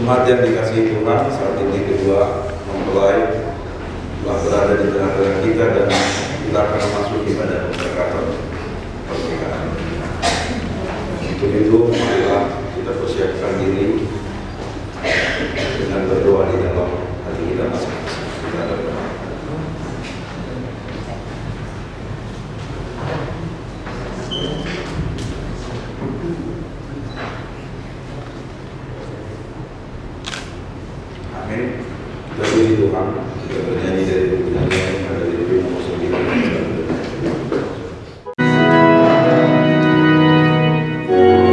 Jemaat yang dikasihi Tuhan, saat ini kedua mempelai telah berada di tengah-tengah kita dan kita akan memasuki pada perkatan pernikahan. Untuk itu, marilah kita persiapkan diri dengan berdoa di dalam hati kita masing-masing. Kita berdoa. Amin. Kita puji Tuhan. Kita bernyanyi dari nyanyian yang ada di nomor 9. Oh,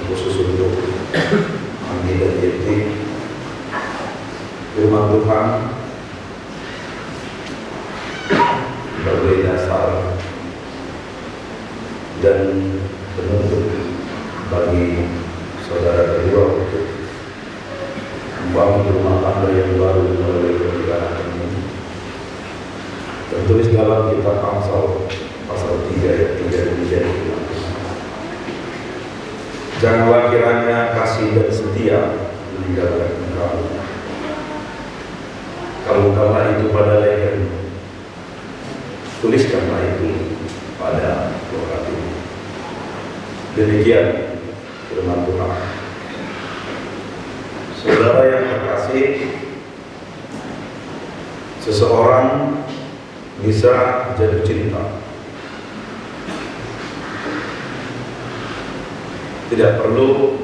khusus untuk Ami dan Yeti. Firman Tuhan sebagai dasar dan penutup bagi saudara kedua untuk membangun rumah tangga yang baru melalui pernikahan ini. Tertulis dalam kitab Amsal pasal 3 ayat 3 demikian. Janganlah kiranya kasih dan setia meninggalkan engkau. Kalungkanlah itu pada lehermu, tuliskanlah itu pada buah hatimu. Demikian firman Tuhan. Saudara yang terkasih, seseorang bisa jatuh cinta. Tidak perlu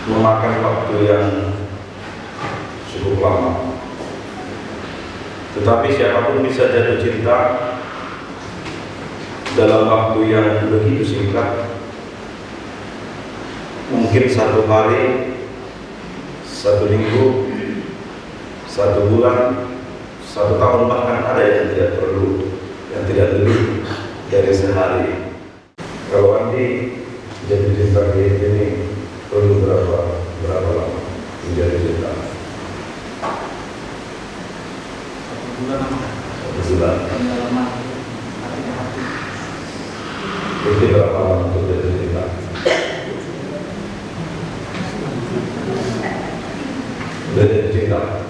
memakan waktu yang cukup lama. Tetapi siapapun bisa jatuh cinta dalam waktu yang begitu singkat. Mungkin 1 hari, 1 minggu, 1 bulan, 1 tahun, bahkan ada yang tidak perlu, yang tidak lebih dari sehari. Kalau Andi jatuh cinta ini perlu berapa lama menjadi cinta? 1 bulan. 1 bulan. Itu berapa lama untuk jatuh cinta? Udah jatuh cinta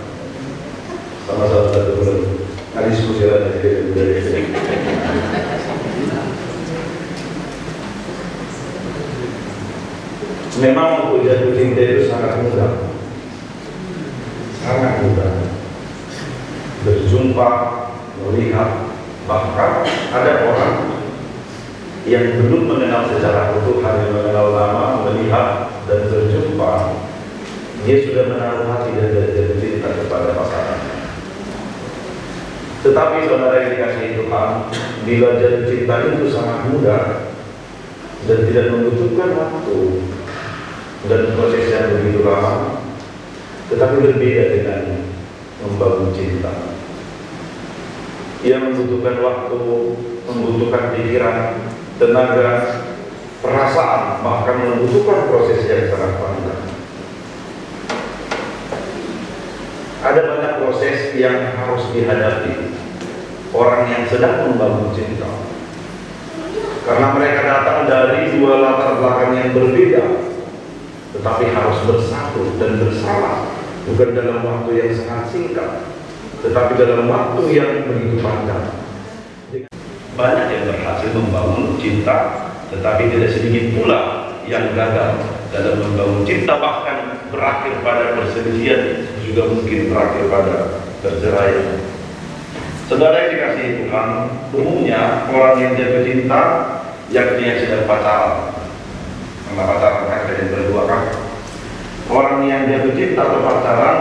sama salah 1 bulan. Ada diskusi lagi dari sini. Memang untuk jatuh cinta itu sangat mudah, sangat mudah. Berjumpa, melihat, bahkan ada orang yang belum mengenal secara utuh, hanya mengenal nama, melihat dan berjumpa, dia sudah menaruh hati dan jatuh cinta kepada pasangannya. Tetapi saudara yang dikasihi Tuhan, bila jatuh cinta itu sangat mudah dan tidak membutuhkan waktu dan proses yang begitu lama, tetapi berbeda dengan membangun cinta. Ia membutuhkan waktu, membutuhkan pikiran, tenaga, perasaan, bahkan membutuhkan proses yang sangat panjang. Ada banyak proses yang harus dihadapi orang yang sedang membangun cinta, karena mereka datang dari 2 latar belakang yang berbeda, tetapi harus bersatu dan bersama, bukan dalam waktu yang sangat singkat, tetapi dalam waktu yang begitu panjang. Banyak yang berhasil membangun cinta, tetapi tidak sedikit pula yang gagal dalam membangun cinta, bahkan berakhir pada perselisihan, juga mungkin berakhir pada perceraian. Saudara yang dikasihi Tuhan, umumnya orang yang jatuh cinta yakni yang sedang pacaran. Karena pacaran kan yang berdua kan. Orang yang jatuh cinta atau pacaran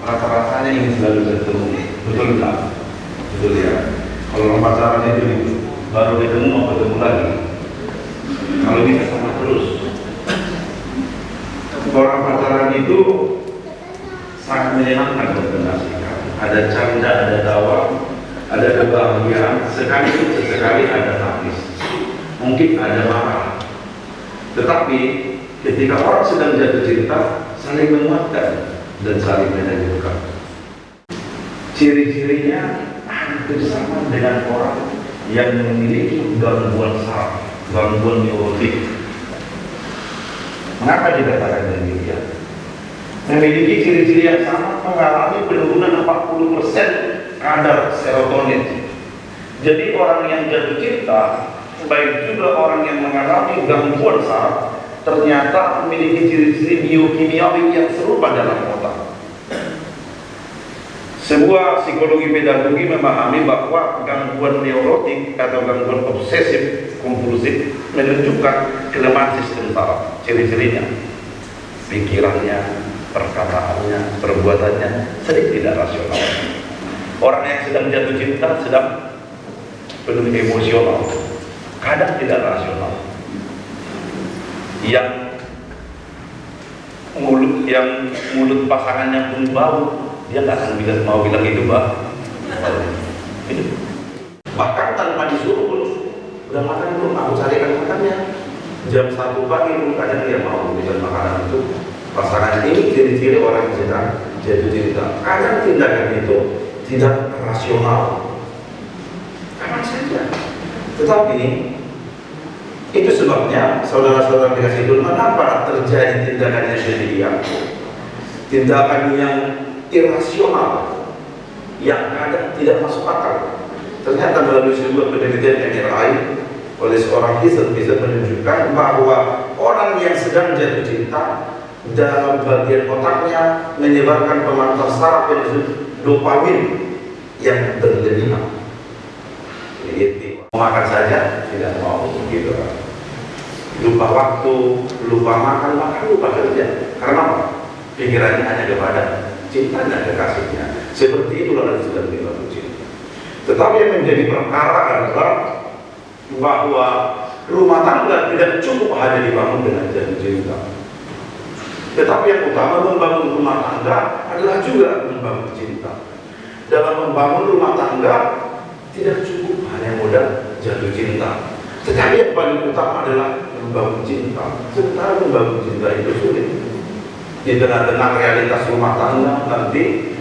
rasa-rasanya ingin selalu bertemu. Betul tak? Betul ya. Kalau pacaran itu baru ketemu mau ketemu lagi. Kalau bisa sama terus. Orang pacaran itu sangat menyenangkan dan menasihkan. Ada canda, ada tawa, ada kebahagiaan, sesekali ada tangis, mungkin ada marah. Tetapi ketika orang sedang jatuh cinta, saling menguatkan dan saling menyembuhkan. Ciri-cirinya hampir sama dengan orang yang memiliki gangguan saraf, gangguan neurotik. Mengapa dikatakan demikian? Memiliki ciri-ciri yang sama, mengalami penurunan 40% kadar serotonin. Jadi orang yang jatuh cinta, baik juga orang yang mengalami gangguan saraf, ternyata memiliki ciri-ciri biokimiawi yang serupa dalam otak. Sebuah psikologi pedagogi memahami bahwa gangguan neurotik atau gangguan obsesif kompulsif menunjukkan kelemahan sistem saraf. Ciri-cirinya, pikirannya, perkataannya, perbuatannya sedikit tidak rasional. Orang yang sedang jatuh cinta sedang penuh emosional, kadang tidak rasional. yang mulut pasangannya pun bau, dia nggak akan mau bilang itu itu. Bahkan tanpa disuruh pun, udah makan belum? Aku carikan makannya. Jam 1 pagi pun kadang dia mau bilang makanan itu. Pasangan ini ciri-ciri orang yang sedang jatuh cinta. Kadang tindakan itu tidak rasional, kapan saja. Tetapi itu sebabnya saudara-saudara dikasih Tuhan, kenapa terjadi tindakan yang demikian? Tindakan yang irasional, yang kadang tidak masuk akal. Ternyata melalui sebuah penelitian MRI oleh seorang riset menunjukkan bahwa orang yang sedang jatuh cinta dalam bagian otaknya menyebarkan pemantar saraf yang disebut dopamin yang berlebihan. Jadi makan saja tidak mau gitu. Lupa waktu, lupa makan, lupa kerja. Karena apa? Pikirannya hanya kepada cinta dan kekasihnya. Seperti itulah yang sudah dilakukan cinta. Tetapi yang menjadi perkara adalah bahwa rumah tangga tidak cukup hanya dibangun dengan jatuh cinta. Tetapi yang utama membangun rumah tangga adalah juga membangun cinta. Dalam membangun rumah tangga tidak cukup hanya modal jatuh cinta, tetapi yang paling utama adalah membangun cinta. Sementara membangun cinta itu sulit. Di tengah-tengah realitas rumah tangga nanti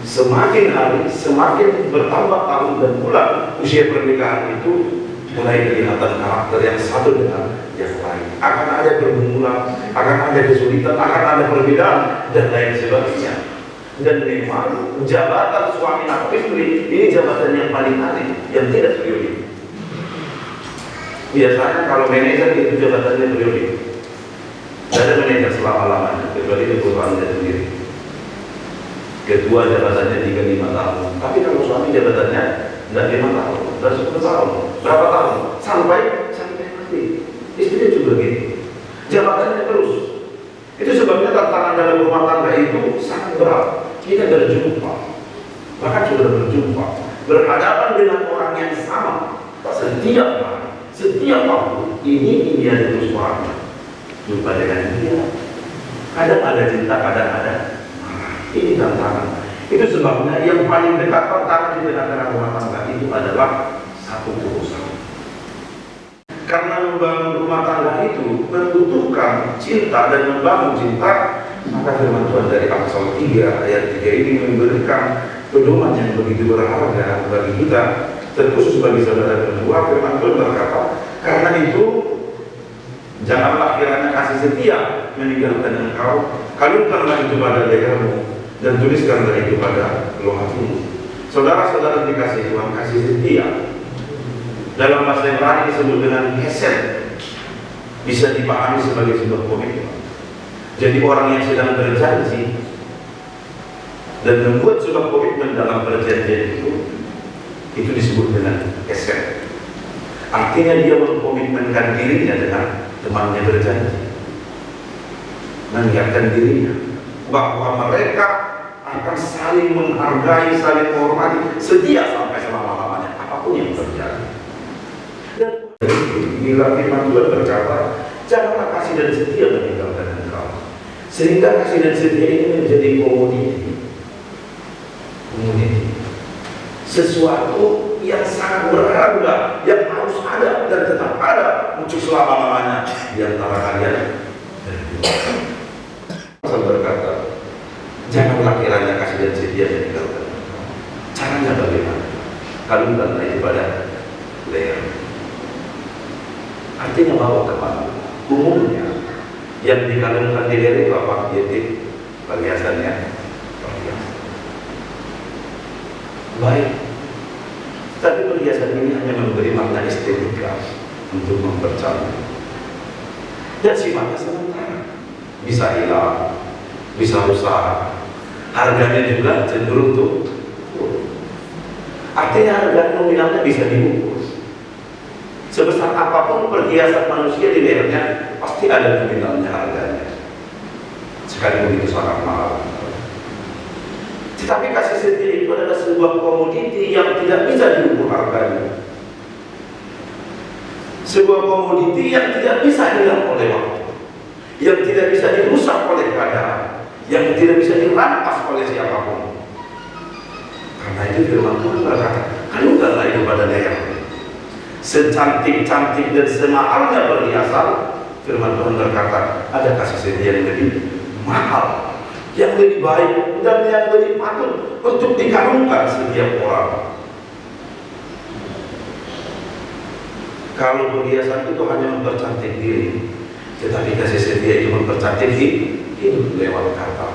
semakin hari semakin bertambah tahun dan bulan usia pernikahan itu mulai kelihatan karakter yang satu dengan yang lain. Akan ada pergumulan, akan ada kesulitan, akan ada perbedaan dan lain sebagainya. Dan memang jabatan suami atau istri ini jabatan yang paling aneh, yang tidak prioritas. Biasanya kalau manajer itu jabatannya prioritas. Tidak ada manajer selama-lamanya, kecuali di perusahaannya sendiri. Ketua jabatannya 3-5 tahun, tapi kalau suami jabatannya tidak 5 tahun, sudah 10 tahun, berapa tahun? Sampai mati. Istrinya juga gitu. Jabatannya terus. Itu sebabnya tantangan dalam rumah tangga itu sangat berat. Kita berjumpa, bahkan sudah berjumpa, berhadapan dengan orang yang sama setiap hari, setiap waktu. Ini dia terus orangnya. Jumpa dengan dia. Kadang ada cinta, kadang ada marah. Ini tantangan. Itu sebabnya yang paling dekat tantangan di tengah-tengah rumah tangga itu adalah satu perusahaan. Karena membangun rumah tangga itu membutuhkan cinta dan membangun cinta, maka firman Tuhan dari Amsal 3 ayat 3 ini memberikan pedoman yang begitu berharga bagi kita, terkhusus bagi saudara berdua. Firman Tuhan berkata, karena itu janganlah kiranya kasih setia meninggalkan engkau, kalungkanlah itu pada lehermu dan tuliskanlah itu pada loh hatimu. Saudara-saudara dikasih Tuhan, kasih setia dalam bahasa Ibrani disebut dengan hesed, bisa dipahami sebagai sebuah komitmen. Jadi orang yang sedang berjanji dan membuat sebuah komitmen dalam perjanjian itu disebut dengan hesed. Artinya dia mengkomitmenkan dirinya dengan temannya berjanji, mengingatkan dirinya bahwa mereka akan saling menghargai, saling menghormati, setia sampai selama-lamanya apapun yang terjadi. Dan bila firman Tuhan berkata, janganlah kasih dan setia meninggalkan engkau, sehingga kasih dan setia ini menjadi komoditi, sesuatu yang sangat berharga, yang harus ada dan tetap ada untuk selama-lamanya di antara kalian. Saya berkata, janganlah kiranya kasih dan setia meninggalkan engkau. Caranya bagaimana? Kalungkanlah itu pada leher. Artinya bawa kemana? Umumnya yang dikalungkan di leher itu apa? Yaitu perhiasannya. Baik, tapi perhiasan ini hanya memberi makna estetika untuk mempercantik dan sifatnya sementara, bisa hilang, bisa rusak, harganya juga cenderung turun. Artinya harga nominalnya bisa diukur. Sebesar apapun perhiasan manusia di lehernya, pasti ada nominalnya harganya. Sekalipun itu sangat mahal. Tetapi kasih setia itu adalah sebuah komoditi yang tidak bisa diukur harganya. Sebuah komoditi yang tidak bisa hilang oleh waktu. yang tidak bisa dirusak oleh keadaan, yang tidak bisa dirampas oleh siapapun. Karena itu firman Tuhan berkata, kalungkanlah itu pada leher. Secantik-cantik dan semahalnya perhiasan, firman Tuhan berkata, ada kasih setia yang lebih mahal, yang lebih baik, dan yang lebih patut untuk dikalungkan setiap orang. Kalau perhiasan itu hanya mempercantik diri, tetapi kasih setia itu mempercantik hidup lewat kata,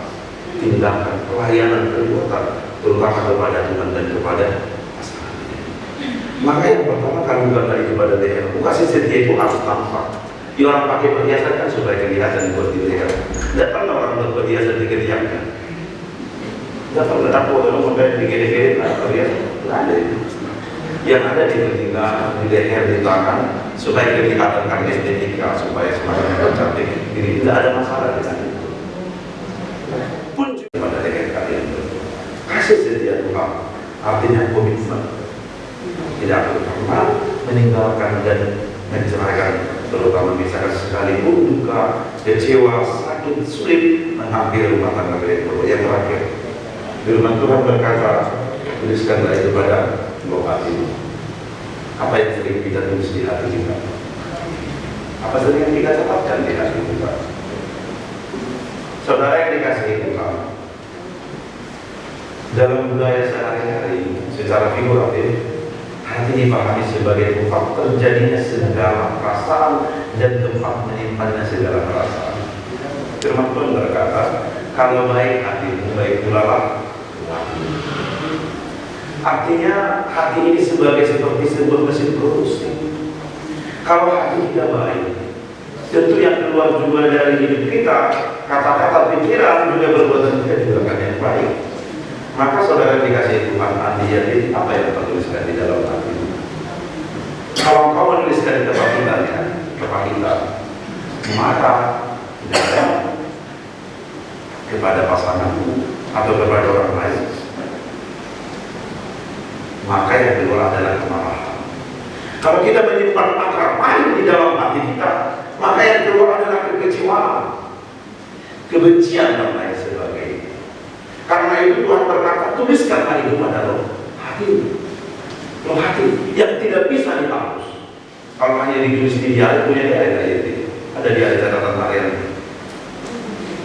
tindakan, pelayanan, perbuatan, terutama kepada Tuhan dan kepada pasangannya. Maka yang pertama, kalungkan dari kepada leher. Kasih setia itu harus tampak. Ya, orang pakai perhiasan kan supaya kelihatan buat di leher. Tidak pernah orang berperhiasan di ketiaknya. Tidak pernah ada orang sampai di gede-gede perhiasan. Tidak ada itu. Yang ada di telinga, di leher, di tangan, supaya kelihatan karena estetika, supaya semakin bercantik diri. Tidak ada masalah dengan itu. Pun juga pada leher kalian. Kasih setia Tuhan, artinya komitmen. Tidak pernah meninggalkan dan menceraikan, terutama misalkan sekalipun duka, kecewa, sakit, sulit menghampiri rumah tangga kalian. Yang terakhir, firman Tuhan berkata, tuliskanlah itu pada lubuk hatimu. Apa yang sering kita tulis di hati kita? Apa sering yang kita catatkan di hati kita? Saudara yang dikasihi Tuhan, dalam budaya sehari-hari, secara figuratif, hati dipahami sebagai tempat terjadinya segala perasaan dan tempat menyimpannya segala perasaan. Firman Tuhan berkata, kalau baik hatimu, baik pula lah. Artinya hati ini seperti sebuah mesin produksi. Kalau hati kita baik, tentu yang keluar juga dari hidup kita, kata-kata, pikiran, juga perbuatan kita juga akan yang baik. Maka saudara dikasih Tuhan, hati-hati apa yang tertuliskan di dalam hati. Kalau kau menuliskan di tempat kita, maka kepada pasanganmu atau kepada orang lain, maka yang keluar adalah kemarahan. Kalau kita menyimpan akar pahit di dalam hati kita, maka yang keluar adalah kekecewaan, kebencian dan lain sebagainya. Karena itu Tuhan berkata, tuliskanlah itu pada hati, roh hati yang tidak bisa dihapus. Kalau hanya ditulis di diari, punya diari ada diari catatan harian,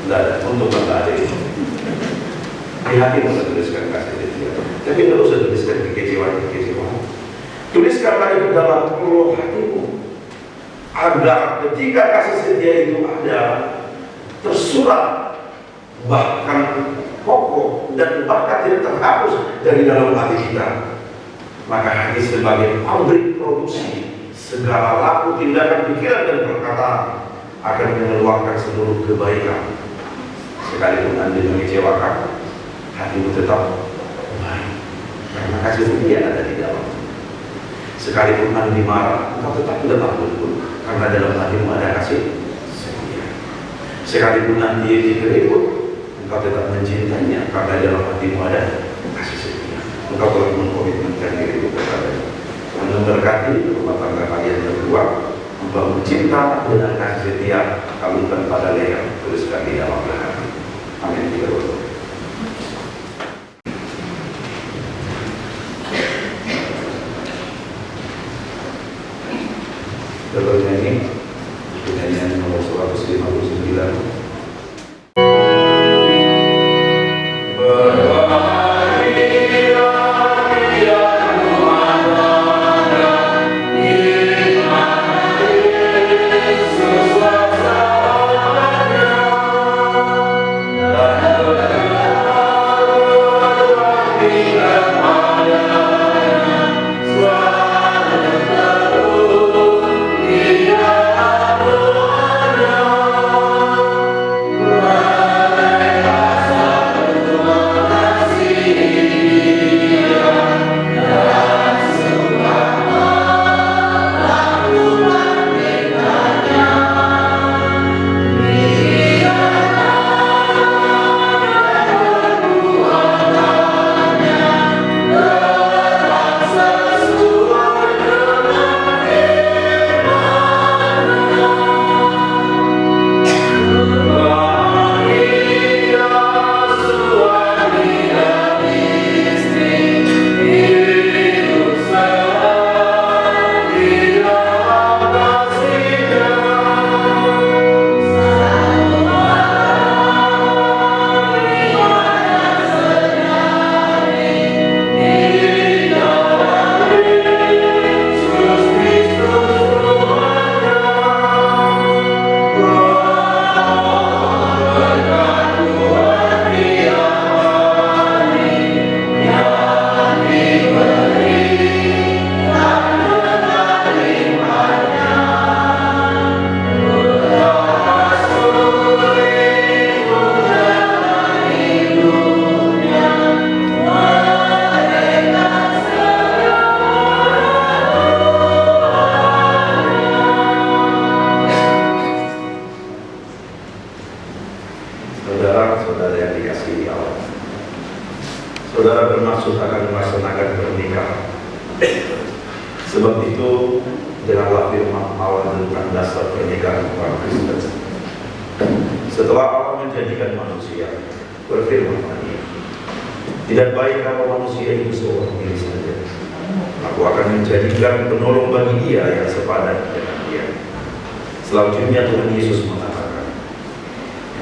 tidak ada, untuk tidak ada itu. Di hati bisa tuliskan kasih setia, tapi tidak usah tuliskan kekecewaan. Tuliskanlah itu dalam roh hatimu, agar ketika kasih setia itu ada, tersurat, bahkan kokoh dan bahkan tidak terhapus dari dalam hati kita. Maka hati sebagai pabrik produksi segala laku tindakan, pikiran dan perkataan akan mengeluarkan seluruh kebaikan. Sekalipun Anda mengecewakan, hatimu tetap baik karena kasih setia ada di dalam. Sekalipun Anda marah, engkau tetap lemah lembut karena dalam hatimu ada kasih setia. Sekalipun Anda diribut, engkau tetap mencintainya karena dalam hatimu ada kasih setia. Engkau telah mengkomitmenkan dirimu kepada-Nya. Tuhan memberkati rumah tangga kalian berdua, membangun cinta dengan kasih setia, kalungkan pada leher, tuliskan di dalam hati. Amin. Contohnya ini penyanyian nomor 159. Amen. saudara bermaksud akan melaksanakan pernikahan. Sebab itu, janganlah firman Allah tentang dasar pernikahan orang Kristen. Setelah Allah menjadikan manusia, berfirman lagi, tidak baik kalau manusia itu seorang diri saja. Aku akan menjadikan penolong bagi dia yang sepadan dengan dia. Selanjutnya Tuhan Yesus mengatakan,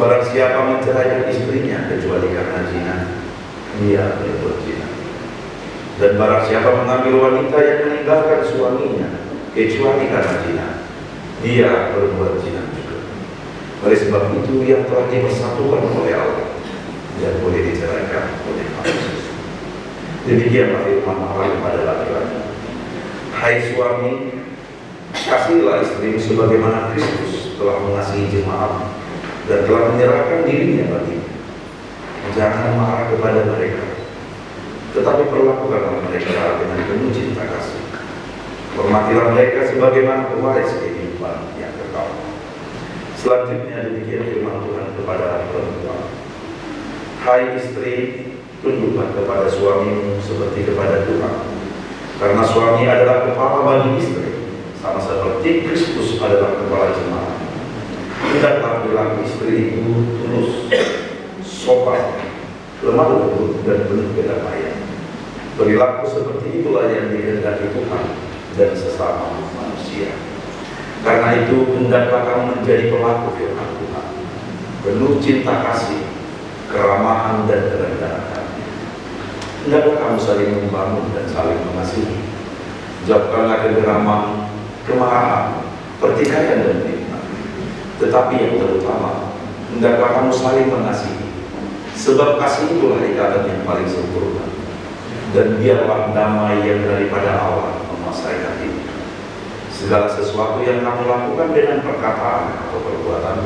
barang siapa menceraikan istrinya kecuali karena zina, dia berbuat zina. Dan barang siapa mengambil wanita yang meninggalkan suaminya kecuali karena zina, dia berbuat zina juga. Oleh sebab itu yang telah dipersatukan oleh Allah dan boleh diceraikan oleh manusia. Demikianlah firman Allah kepada laki-laki, hai suami, kasihilah istrimu sebagaimana Kristus telah mengasihi jemaat dan telah menyerahkan dirinya baginya. Jangan marah kepada mereka, tetapi perlakukanlah mereka dengan penuh cinta kasih. Hormatilah mereka sebagaimana pewaris kehidupan yang kekal. Selanjutnya demikian firman Tuhan kepada perempuan, hai istri, tunduklah kepada suamimu seperti kepada Tuhan, karena suami adalah kepala bagi istri, sama seperti Kristus adalah kepala jemaat. Hendaklah perilaku istri itu tulus, sopan, lemah lembut, dan penuh kedamaian. Perilaku seperti itulah yang dikehendaki Tuhan dan sesama manusia. Karena itu hendaklah kamu menjadi pelaku firman Tuhan, penuh cinta kasih, keramahan dan kerendahan hati. Hendaklah kamu saling membangun dan saling mengasihi. Jauhkanlah kegeraman, kemarahan, pertikaian dan fitnah. Tetapi yang terutama, hendaklah kamu saling mengasihi, sebab kasih itulah ikatan yang paling sempurna. Dan biarlah damai yang daripada Allah menguasai hatimu. Segala sesuatu yang kamu lakukan dengan perkataan atau perbuatan,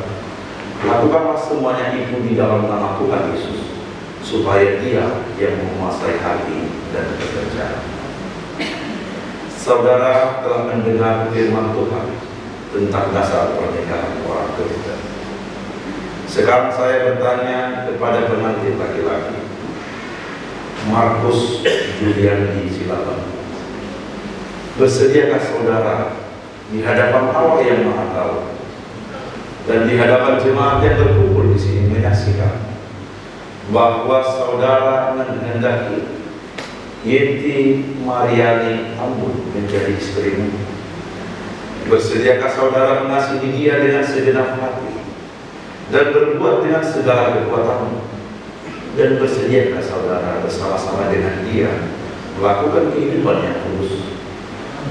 lakukanlah semuanya itu di dalam nama Tuhan Yesus, supaya Dia yang menguasai hati dan pekerjaan. Saudara telah mendengar firman Tuhan tentang dasar pernikahan orang Kristen. Sekarang saya bertanya kepada pengantin laki-laki, Markus Juliandi silakan. Bersediakah saudara di hadapan Allah yang Maha Tahu dan di hadapan jemaat yang berkumpul di sini menyaksikan bahwa saudara menghendaki Yenti Mariani Ambon menjadi istrimu? Bersediakah saudara mengasihi dia dengan segenap hati dan berbuat dengan segala kekuatanmu? Dan bersediakah saudara bersama-sama dengan dia melakukan kehidupan yang tulus?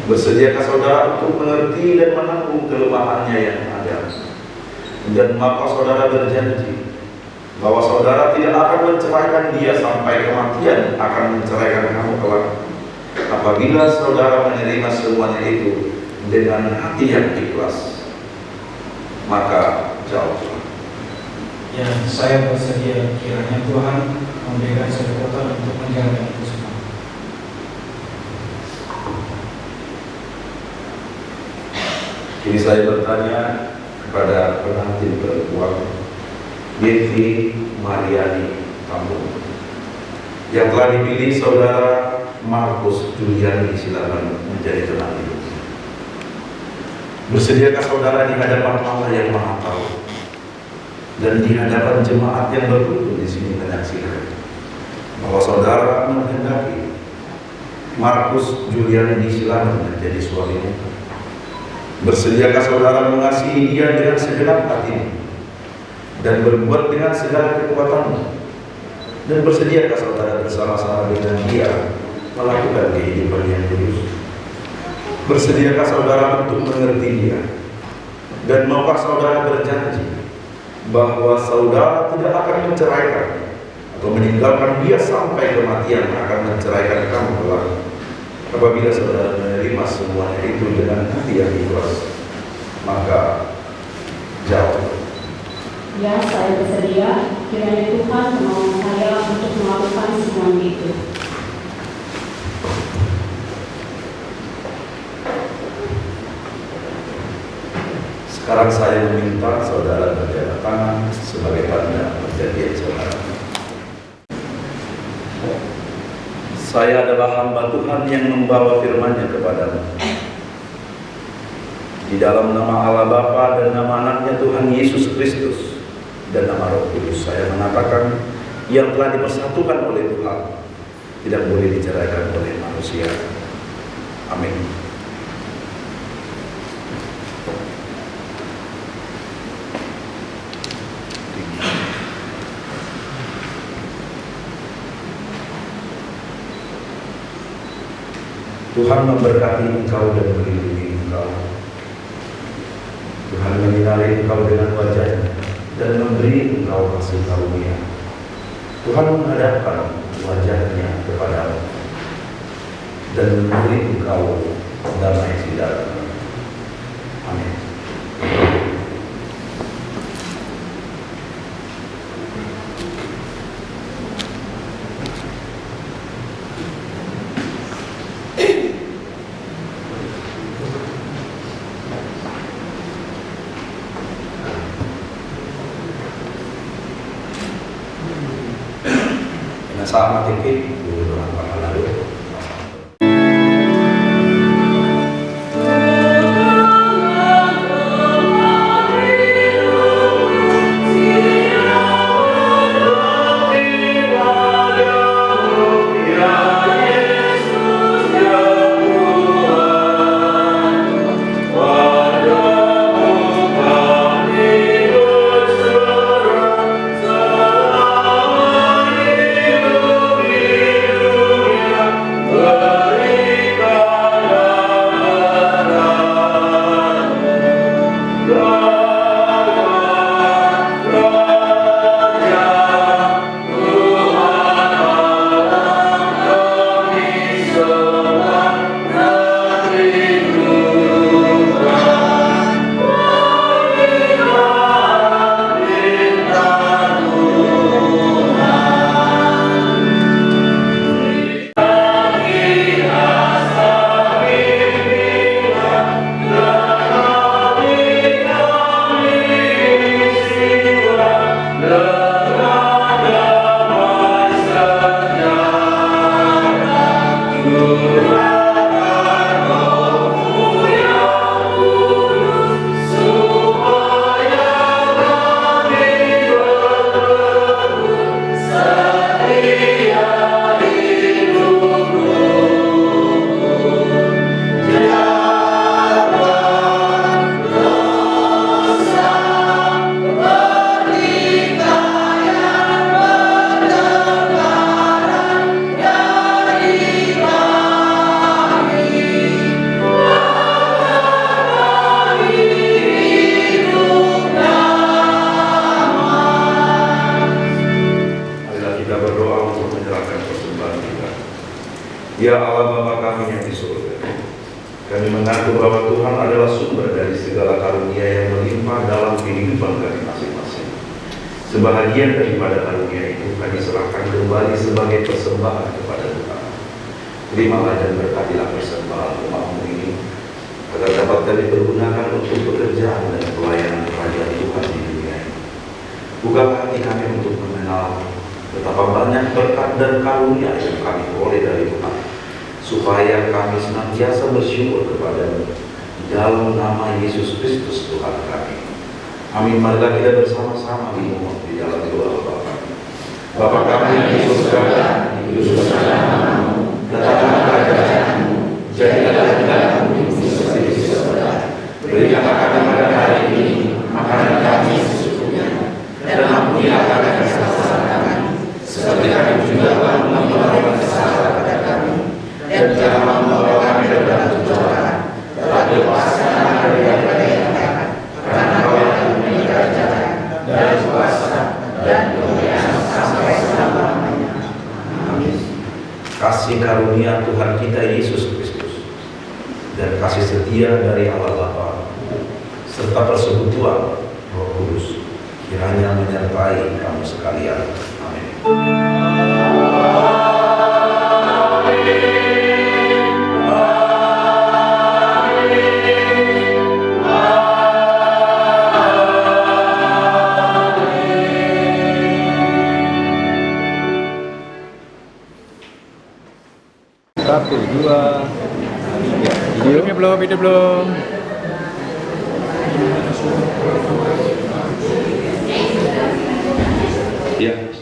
Bersediakah saudara untuk mengerti dan menanggung kelemahannya yang ada? Dan maka saudara berjanji bahwa saudara tidak akan menceraikan dia sampai kematian akan menceraikan kamu kelak, apabila saudara menerima semuanya itu dengan hati yang ikhlas. Maka jawablah, Ya, saya bersedia, kiranya Tuhan memberikan saya kekuatan untuk menjalankan itu semua. Kini saya bertanya kepada pengantin perempuan Yenti Mariani Tambun yang telah dipilih saudara Markus Juliani, silakan menjadi penanti. Bersediakah saudara di hadapan Allah yang Maha Tahu dan di hadapan jemaat yang berkumpul di sini menyaksikan bahwa saudara menghendaki Markus Juliani silakan menjadi suamimu? Bersediakah saudara mengasihi dia dengan segenap hatimu dan berbuat dengan segala kekuatanmu? Dan bersediakah saudara bersama-sama dengan dia melakukan kehidupan yang tulus? Bersediakah saudara untuk mengerti dia? Dan maukah saudara berjanji bahwa saudara tidak akan menceraikan atau meninggalkan dia sampai kematian akan menceraikan kamu kelak, apabila saudara menerima semuanya itu dengan hati yang ikhlas? Maka jawab, Ya, saya bersedia, kiranya Tuhan menolong saya untuk melakukan semuanya itu. sekarang saya meminta saudara berjabat tangan sebagai tanda perjanjian saudara. Saya adalah hamba Tuhan yang membawa firman-Nya kepadamu. Di dalam nama Allah Bapa dan nama anaknya Tuhan Yesus Kristus dan nama Roh Kudus, saya mengatakan yang telah dipersatukan oleh Tuhan tidak boleh diceraikan oleh manusia. Amin. Tuhan memberkati engkau dan melindungi engkau. Tuhan menyinari engkau dengan wajah-Nya dan memberi engkau kasih karunia. Tuhan menghadapkan wajah-Nya kepadamu dan memberi engkau damai sejahtera. Amin. Sama titik dulu apa lalu. Ya Allah Bapa kami yang di surga, kami mengaku bahwa Tuhan adalah sumber dari segala karunia yang melimpah dalam kehidupan kami masing-masing. Sebahagian daripada karunia itu kami serahkan kembali sebagai persembahan kepada Tuhan. Terimalah dan berkatilah persembahan umat-Mu ini, agar dapat kami pergunakan untuk pekerjaan dan pelayanan kerajaan Tuhan di dunia ini. Bukalah hati kami untuk mengenal betapa banyak berkat dan karunia yang kami peroleh dari Tuhan, supaya kami senantiasa bersyukur kepada-Mu dalam nama Yesus Kristus Tuhan kami. Amin. Marilah kita bersama-sama memohon di dalam doa Bapa. Bapa kami yang di surga, dikuduskanlah nama-Mu, datanglah kerajaan-Mu, jadilah kehendakmu seperti di surga. Berikanlah kami pada hari ini makanan kami secukupnya, dan ampunilah kami kesalahan kami, seperti kami juga telah mengampuni kesalahan kepada kami, dan janganlah membawa kami ke dalam cobaan, tetapi lepaskanlah kami daripada yang jahat, karena Kau yang mempunyai kerajaan dan kuasa dan kemuliaan sampai selama-lamanya. Amin. Kasih karunia Tuhan kita Yesus Kristus dan kasih setia dari Allah Bapa serta persekutuan Roh Kudus kiranya menyertai kamu sekalian. Amin. belum. Ya.